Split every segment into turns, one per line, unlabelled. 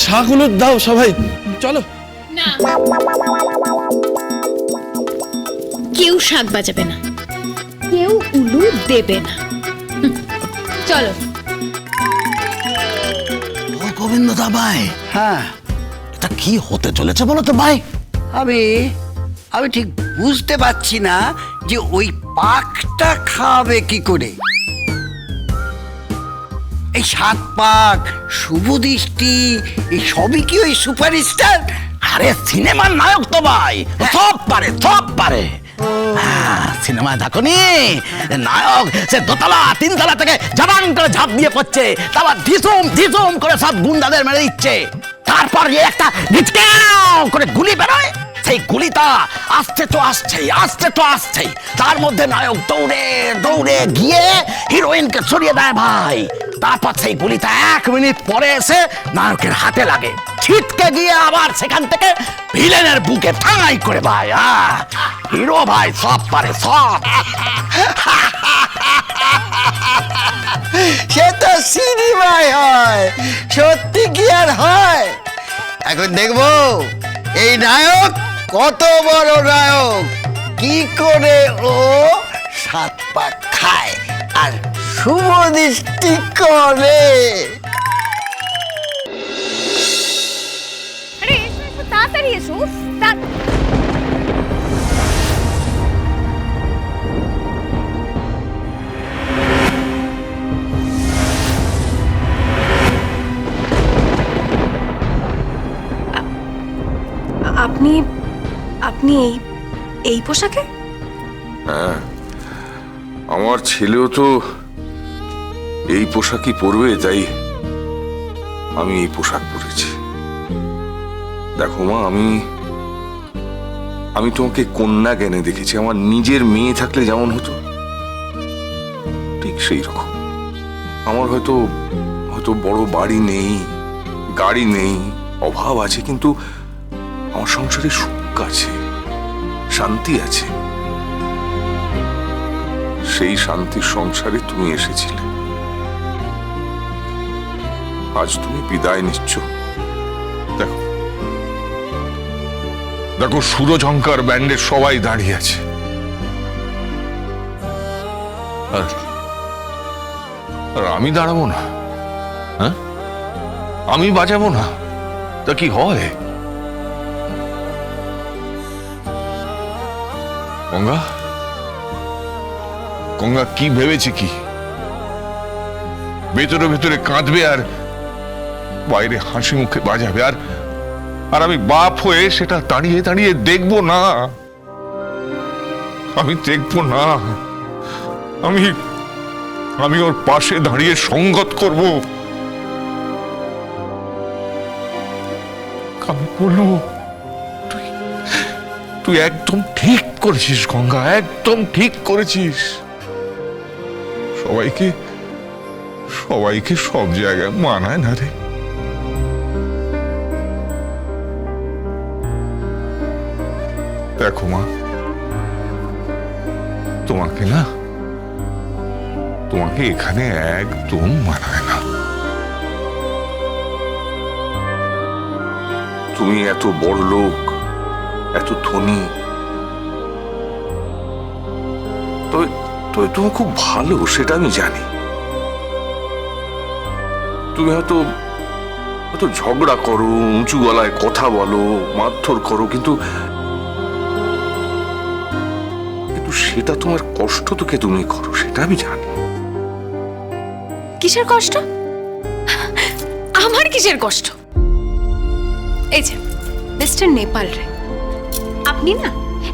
শাকগুলো দাও সবাই, চলো।
না, কেউ শাক বাজাবে না, কেউ উলু দেবে না। চলো।
গোবিন্দ দা ভাই, হ্যাঁ, এটা কি হতে চলেছে বলো তো ভাই?
আমি আমি ঠিক বুঝতে পারছি না যে ওই পাকটা খাবে কি করে। এই 7 পাক, শুভ দৃষ্টি, এই সবই কি ওই সুপারস্টার?
আরে সিনেমার নায়ক তো ভাই, সব পারে সব পারে। সিনেমায় দেখনি নায়ক সে দোতলা 3 তলা থেকে জাবান করে ঝাঁপ দিয়ে পড়ছে, তারপর ধিসুম ধিসুম করে সব গুন্ডাদের মেরে দিচ্ছে, তারপর একটা করে গুলি বেরোয়, সেই গুলিটা আসছে তো আসছেই, তার মধ্যে নায়ক দৌড়ে দৌড়ে গিয়ে হিরোইনকে সরিয়ে দেয় ভাই। তারপর সেই গুলিটা 1 মিনিট পরে এসে নায়কের হাতে লাগে, ছিটকে গিয়ে আবার সেখান থেকে ভিলেনের বুকে ঠাঙাই করে ভাই। হিরো ভাই সব পারে সব।
সে তো সিনেমায় হয়, সত্যি কি আর হয়? এখন দেখবো এই নায়ক কত বড় নায়ক, কি করে ও 7 পাক খায় আর শুভ দৃষ্টি করে।
আরে এসো, তাড়াতাড়ি এসো।
আপনি আপনি এই পোশাকে?
হ্যাঁ, আমার ছেলেও তো এই পোশাকই পরবে, তাই আমি এই পোশাক পরেছি। দেখো মা, আমি তোমাকে কন্যা জ্ঞানে দেখেছি। আমার নিজের মেয়ে থাকলে যেমন হতো ঠিক সেই রকম। আমার হয়তো বড় বাড়ি নেই, গাড়ি নেই, অভাব আছে, কিন্তু আমার সংসারে সুখ আছে, শান্তি আছে। সেই শান্তির সংসারে তুমি এসেছিলে, আজ তুমি বিদায় নিচ্ছ। দেখো দেখো, সুরঝঙ্কার ব্যান্ডের সবাই দাঁড়িয়ে আছে, আর আমি দাঁড়াবো না? হ্যাঁ, আমি বাজাবো না? তা কি হয়? গঙ্গা গঙ্গা কি ভেবেছে কি? ভেতরে ভেতরে কাঁদবে আর বাইরে হাসি মুখে বাজাবে, আর আমি বাপ হয়ে সেটা দাঁড়িয়ে দাঁড়িয়ে দেখবো না? আমি দেখবো না? আমি ওর পাশে দাঁড়িয়ে সঙ্গত করব। আমি বলবো, তুই একদম ঠিক করেছিস গঙ্গা, একদম ঠিক করেছিস। সবাইকে সব জায়গায় মানায় না রে। দেখো মা, তোমাকে এখানে একদম মানায় না। তুমি এত বড় লোক, এত ধনী, তবে তুমি খুব ভালো, সেটা আমি জানি। তুমি হয়তো ঝগড়া করো, উঁচু গলায় কথা বলো, মারধর করো, কিন্তু সেটা তোমার কষ্ট তোকে তুমি করো, সেটা আমি জানি।
কিসের কষ্ট? আমার কিসের কষ্ট? এই যে মিস্টার নেপাল রে, আপনি না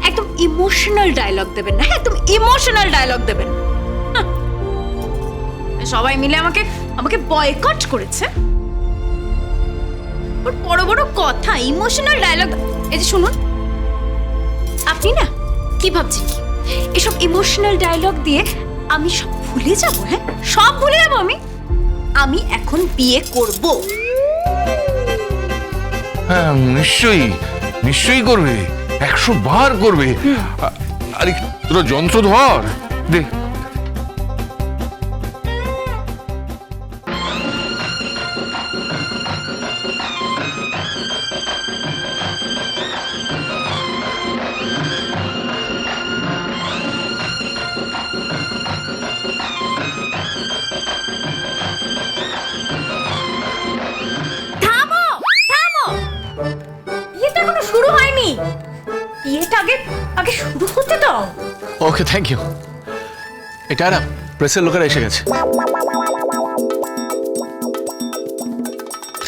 একদম ইমোশনাল ডায়লগ দেবেন না, একদম ইমোশনাল ডায়লগ দেবেন। সবাই মিলে আমাকে বয়কট করেছে। ওর বড় বড় কথা, ইমোশনাল ডায়লগ। এই যে শুনুন, আপনি না কি ভাবছেন কি এসব ইমোশনাল ডায়লগ দিয়ে আমি সব ভুলে যাব? হ্যাঁ, সব ভুলে যাবো আমি এখন বিয়ে করব।
হ্যাঁ, নিশ্চয়ই করবে, 100 বার করবে। আরে তোরা যন্ত্র ধর, দেখ।
Okay thank you. এটা না প্রেসের লোকেরা এসে গেছে।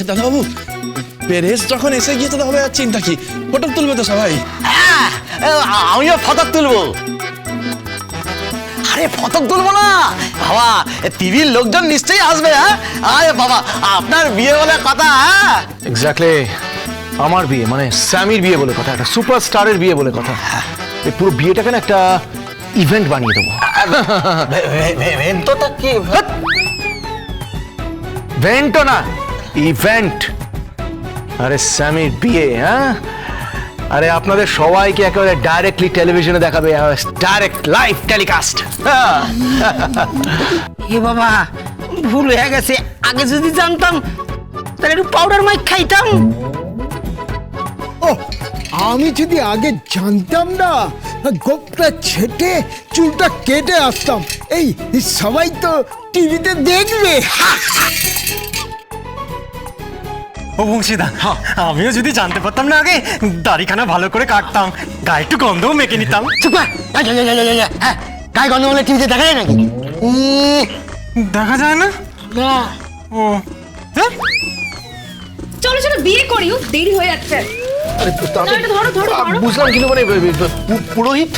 দাদাবাবু, প্রেস যখন এসে গিয়েছে তাহলে আর চিন্তা কি, ফটো তুলবে তো সবাই।
হ্যাঁ, আমিও ফটক তুলবো। আরে ফটক তুলবো না বাবা, টিভির লোকজন নিশ্চয়ই আসবে। হ্যাঁ, আরে বাবা আপনার বিয়ে বলে কথা। হ্যাঁ
এক্স্যাক্টলি, আমার বিয়ে মানে স্যামির বিয়ে বলে কথা, একটা সুপারস্টারের বিয়ে বলে কথা। এই পুরো বিয়েটাকে না একটা ইভেন্ট বানিয়ে দেবো।
ভেন্টটা কি?
ভেন্টও না, ইভেন্ট। আরে স্যামির বিয়ে, হ্যাঁ আরে আপনাদের সবাইকে একেবারে ডাইরেক্টলি টেলিভিশনে দেখাবে, ডাইরেক্ট লাইভ টেলিকাস্ট।
এ বাবা, ভুল হয়ে গেছে। আগে যদি জানতাম তাহলে একটু পাউডার মাইক খাইতাম।
ও, আমি যদি আগে জানতাম না, গোপটা ছেটে চুলটা কেটে আসতাম। এই সবাই তো টিভিতে দেখবে।
ও বংশীদা, আমিও যদি জানতে পারতাম না আগে, দাড়িখানা ভালো করে কাটতাম, গায়ে একটু গন্ধও মেখে নিতাম।
চুপ কর। হ্যাঁ, গায়ে গন্ধ বলে টিভিতে দেখা যায় নাকি?
দেখা যায় না? ও হ্যাঁ,
চলো চলো বিয়ে করি, দেরি হয়ে যাচ্ছে।
আরে
না, এটা ধরো ধরো ধরো।
বুঝলাম কিন্তু মানে পুরোহিত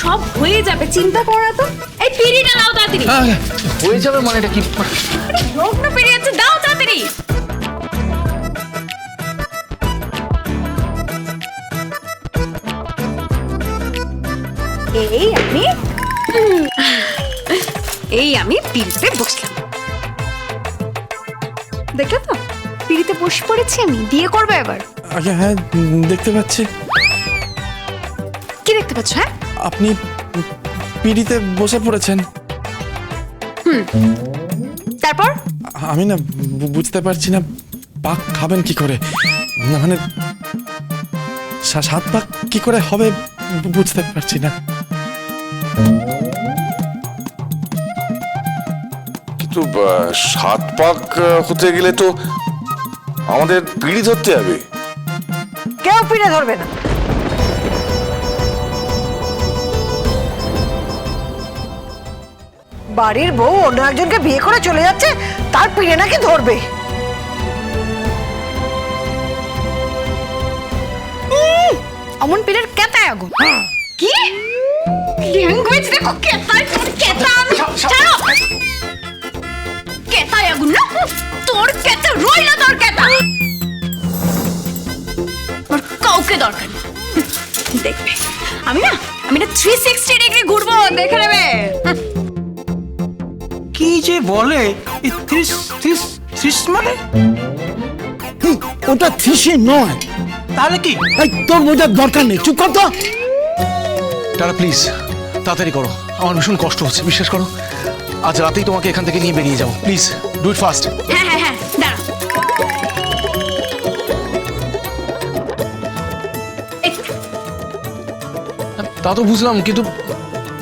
সব হয়ে যাবে, চিন্তা করো না তো। এই পিড়িটা দাও তাড়াতাড়ি।
হয়ে যাবে মানে এটা কি?
লগ্ন পেরিয়ে যাচ্ছে, দাও তাড়াতাড়ি। এই আমি পিড়িতে বসলাম, দেখলে তো পিড়িতে বসে পড়েছি আমি। বিয়ে করবে এবার?
আগে হ্যাঁ, দেখতে পাচ্ছি।
কি দেখতে পাচ্ছ? হ্যাঁ,
আপনি পিড়িতে বসে পড়েছেন।
তারপর
আমি না বুঝতে পারছি না পাক খাবেন কি করে, না মানে সাত পাক কি করে হবে বুঝতে পারছি না।
কিন্তু 7 পাক হতে গেলে তো আমাদের পিঁড়ি ধরতে হবে।
কেউ পিড়ে ধরবে না। বাড়ির বউ অন্য একজনকে বিয়ে করে চলে যাচ্ছে, তার পিড়ে নাকি ধরবে?
অমন পীরের কেতায় আগুন। কি ল্যাঙ্গুয়েজ দেখো, কেতায় তোর কেতা। আমি ছাড়ো, কেতায় আগুন না, তোর কেতা রইলো, তোর কেতা আর কাউকে দরকার নেই। দেখবে আমি না 360 ডিগ্রি ঘুরবো, দেখে নেবে।
কি যে বলে মানে?
ওটা থিসি নয়।
তাহলে কি?
এই তোর বোঝার দরকার নেই, চুপ কর তো।
তারা প্লিজ তাড়াতাড়ি করো, আমার ভীষণ কষ্ট হচ্ছে, বিশ্বাস করো। আজ রাতেই তোমাকে এখান থেকে নিয়ে বেরিয়ে যাও, প্লিজ ডু ইট ফাস্ট।
হ্যাঁ হ্যাঁ হ্যাঁ, দাঁড়া।
তা তো বুঝলাম, কিন্তু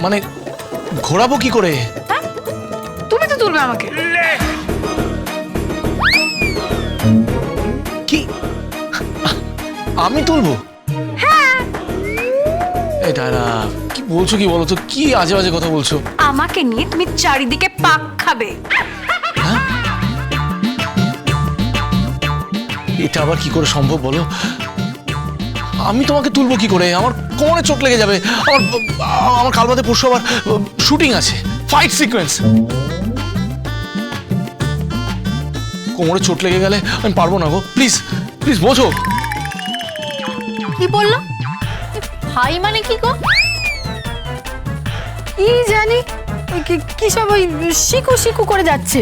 মানে ঘোরাবো কি করে?
তুমি তো তুলবে আমাকে।
কি আমি তুলবো? এটা না, কি বলছো কি বলো তো, কি আজে বাজে কথা বলছো।
আমাকে নিয়ে তুমি চারিদিকে পাক খাবে।
এটা আবার কি করে সম্ভব বলো? আমি তোমাকে তুলবো কি করে? আমার কোমরে চোট লেগে যাবে, আমার কাল বাদে পরশু আবার শুটিং আছে, ফাইট সিকোয়েন্স। কোমরে চোট লেগে গেলে আমি পারবো না গো, প্লিজ প্লিজ বোঝো।
কি বললো? ভাই মানে কি গো? কি জানি কি সব ওই শিকু শিকু করে যাচ্ছে।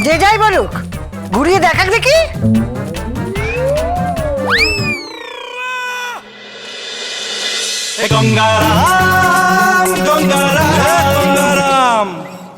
যে যাই বলুক, ঘুরিয়ে দেখাক দেখি।
গঙ্গারাম গঙ্গারাম